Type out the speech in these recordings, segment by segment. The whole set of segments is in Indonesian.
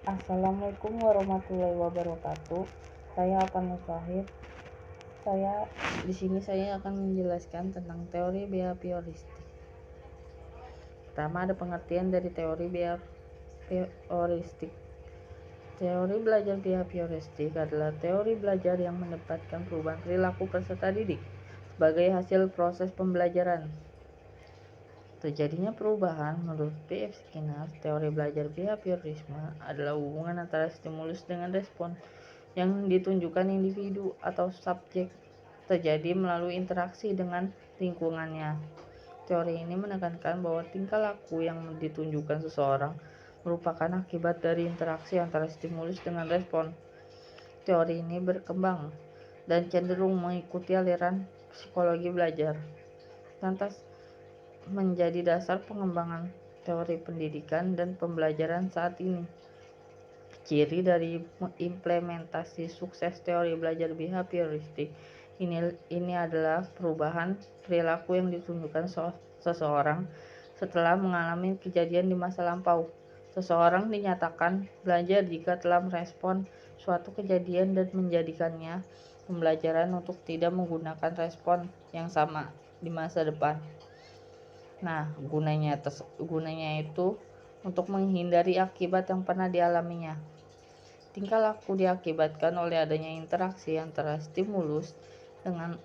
Assalamualaikum warahmatullahi wabarakatuh. Saya akan Mustahil. Di sini saya akan menjelaskan tentang teori behavioristik. Pertama, ada pengertian dari teori behavioristik. Teori belajar behavioristik adalah teori belajar yang menempatkan perubahan perilaku peserta didik sebagai hasil proses pembelajaran. Terjadinya perubahan menurut P.F. Skinner, teori belajar behaviorisme adalah hubungan antara stimulus dengan respon yang ditunjukkan individu atau subjek terjadi melalui interaksi dengan lingkungannya. Teori ini menekankan bahwa tingkah laku yang ditunjukkan seseorang merupakan akibat dari interaksi antara stimulus dengan respon. Teori ini berkembang dan cenderung mengikuti aliran psikologi belajar, lantas menjadi dasar pengembangan teori pendidikan dan pembelajaran saat ini. Ciri dari implementasi sukses teori belajar behavioristik ini adalah perubahan perilaku yang ditunjukkan seseorang setelah mengalami kejadian di masa lampau. Seseorang dinyatakan belajar jika telah merespon suatu kejadian dan menjadikannya pembelajaran untuk tidak menggunakan respon yang sama di masa depan. Nah, gunanya itu untuk menghindari akibat yang pernah dialaminya. Tingkah laku diakibatkan oleh adanya interaksi antara stimulus dengan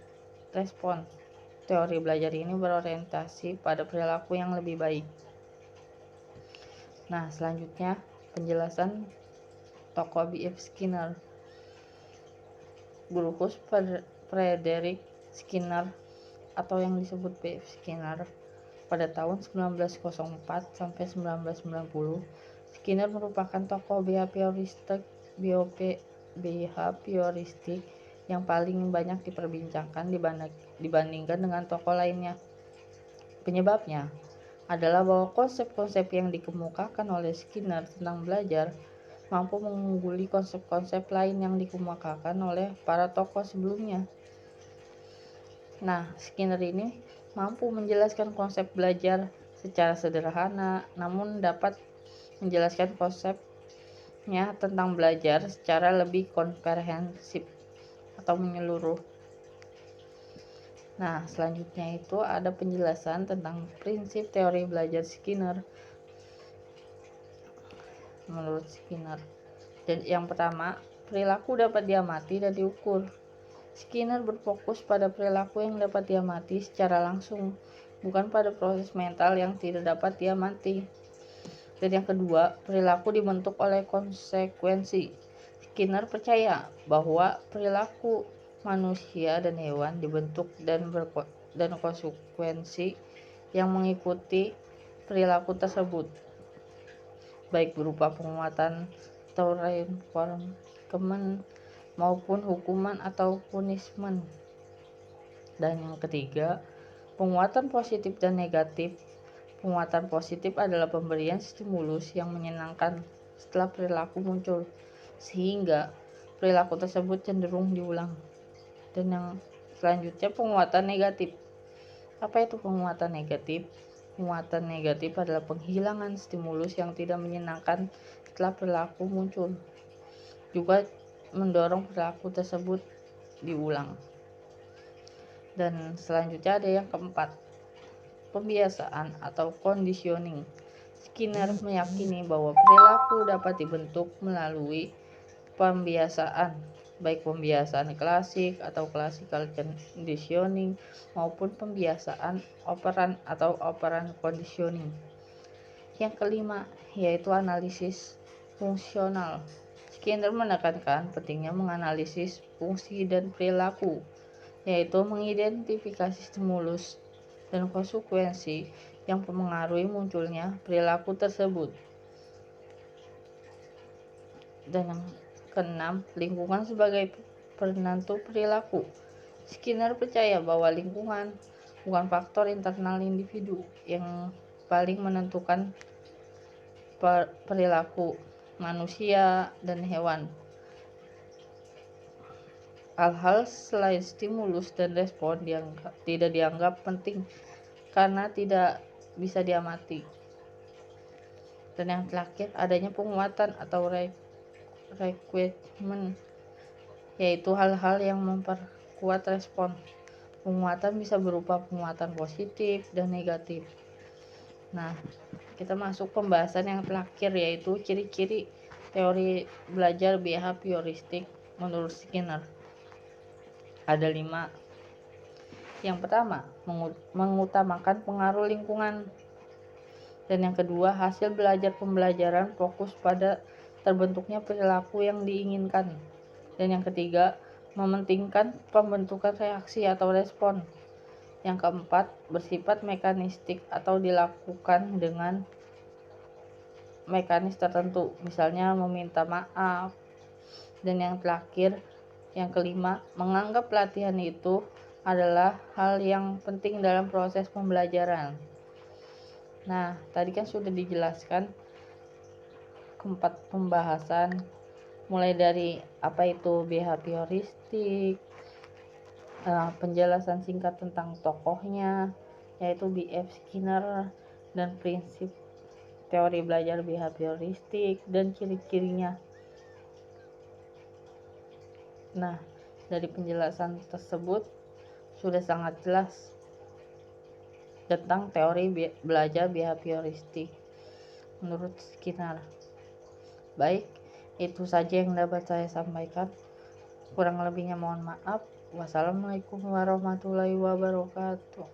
respon. Teori belajar ini berorientasi pada perilaku yang lebih baik. Nah, selanjutnya penjelasan tokoh B.F. Skinner. Guru Frederick Skinner atau yang disebut B.F. Skinner pada tahun 1904 sampai 1990. Skinner merupakan tokoh behavioristik yang paling banyak diperbincangkan dibandingkan dengan tokoh lainnya. Penyebabnya adalah bahwa konsep-konsep yang dikemukakan oleh Skinner tentang belajar mampu mengungguli konsep-konsep lain yang dikemukakan oleh para tokoh sebelumnya. Nah, Skinner ini mampu menjelaskan konsep belajar secara sederhana, namun dapat menjelaskan konsepnya tentang belajar secara lebih komprehensif atau menyeluruh. Nah, selanjutnya itu ada penjelasan tentang prinsip teori belajar Skinner. Menurut Skinner, dan yang pertama, perilaku dapat diamati dan diukur. Skinner berfokus pada perilaku yang dapat diamati secara langsung, bukan pada proses mental yang tidak dapat diamati. Dan yang kedua, perilaku dibentuk oleh konsekuensi. Skinner percaya bahwa perilaku manusia dan hewan dibentuk dan konsekuensi yang mengikuti perilaku tersebut, baik berupa penguatan atau reinforcement maupun hukuman atau punishment. Dan yang ketiga, penguatan positif dan negatif. Penguatan positif adalah pemberian stimulus yang menyenangkan setelah perilaku muncul, sehingga perilaku tersebut cenderung diulang. Dan yang selanjutnya, penguatan negatif. Apa itu penguatan negatif? Penguatan negatif adalah penghilangan stimulus yang tidak menyenangkan setelah perilaku muncul, juga mendorong perilaku tersebut diulang. Dan selanjutnya ada yang keempat, pembiasaan atau conditioning. Skinner meyakini bahwa perilaku dapat dibentuk melalui pembiasaan, baik pembiasaan klasik atau classical conditioning maupun pembiasaan operan atau operant conditioning. Yang kelima, yaitu analisis fungsional. Skinner menekankan pentingnya menganalisis fungsi dan perilaku, yaitu mengidentifikasi stimulus dan konsekuensi yang mempengaruhi munculnya perilaku tersebut. Dan yang keenam, lingkungan sebagai penentu perilaku. Skinner percaya bahwa lingkungan bukan faktor internal individu yang paling menentukan perilaku manusia dan hewan. Hal-hal selain stimulus dan respon tidak dianggap penting karena tidak bisa diamati. Dan yang terakhir, adanya penguatan atau reinforcement, yaitu hal-hal yang memperkuat respon. Penguatan bisa berupa penguatan positif dan negatif. Nah, kita masuk pembahasan yang terakhir, yaitu ciri-ciri teori belajar behavioristik menurut Skinner. Ada 5. Yang pertama, mengutamakan pengaruh lingkungan. Dan yang kedua, hasil belajar pembelajaran fokus pada terbentuknya perilaku yang diinginkan. Dan yang ketiga, mementingkan pembentukan reaksi atau respon. Yang keempat, bersifat mekanistik atau dilakukan dengan mekanis tertentu, misalnya meminta maaf. Dan yang terakhir, yang kelima, menganggap pelatihan itu adalah hal yang penting dalam proses pembelajaran. Nah, tadi kan sudah dijelaskan keempat pembahasan, mulai dari apa itu behavioristik, penjelasan singkat tentang tokohnya, yaitu B.F. Skinner, dan prinsip teori belajar behavioristik dan ciri-cirinya. Nah, dari penjelasan tersebut sudah sangat jelas tentang teori belajar behavioristik menurut Skinner. Baik, itu saja yang dapat saya sampaikan. Kurang lebihnya mohon maaf. Wassalamualaikum warahmatullahi wabarakatuh.